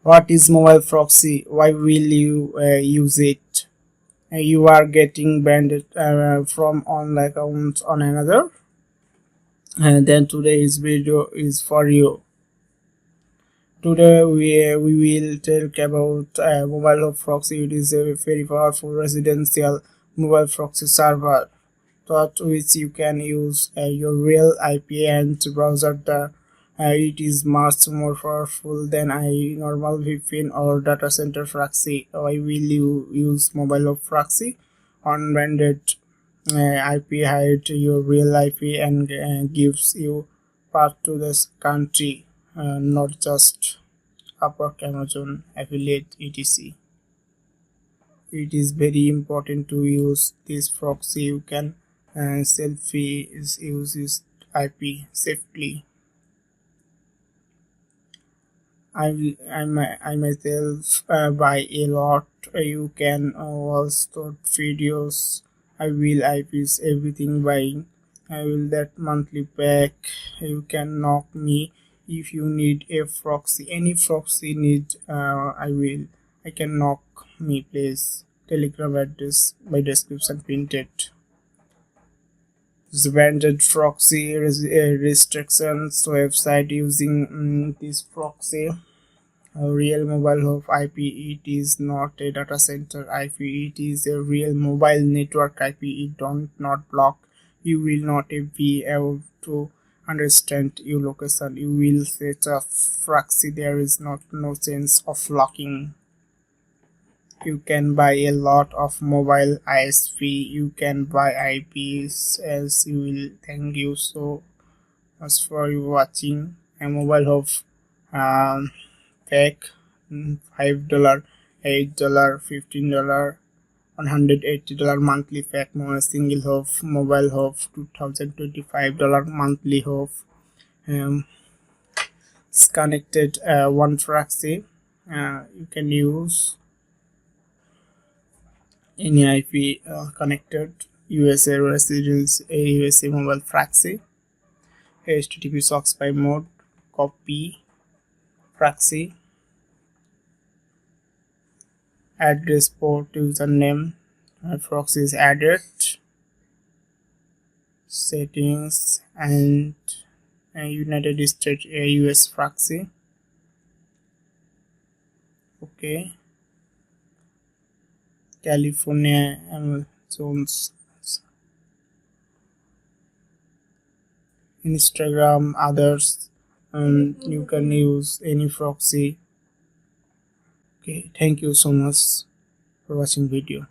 What is mobile proxy? Why will you use it? You are getting banned from online accounts on another. And then today's video is for you. Today we will talk about MobileHop Proxy. It is a very powerful residential mobile proxy server through which you can use your real IP and browser data. It is much more powerful than a normal VPN or data center proxy. Why will you use MobileHop Proxy? Unbranded IP hide your real IP and gives you path to this country, not just Upwork, Amazon, affiliate, etc. It is very important to use this proxy. You can use this IP safely. I myself buy a lot. You can also videos. I will IPs everything buying. I will that monthly pack. You can knock me if you need a proxy. Any proxy need I can knock me please. Telegram address by description printed. Branded proxy restrictions website using this proxy. A real mobile hub IP. It is not a data center IP. It is a real mobile network IP. It don't not block. You will not be able to understand your location. You will set a proxy. There is no sense of locking. You can buy a lot of mobile ISP. You can buy IPs as you will. Thank you so much for watching a mobile hub pack. $5, $8, $15, $180 monthly pack. Single hub mobile hub $2025 monthly hub. It's connected one proxy. You can use any IP connected USA residence, a USA mobile proxy, HTTP SOCKS by mode, copy proxy, address port username, proxy is added, settings, and United States US proxy. Okay. California zones, Instagram, others, you can use any proxy. Okay, thank you so much for watching video.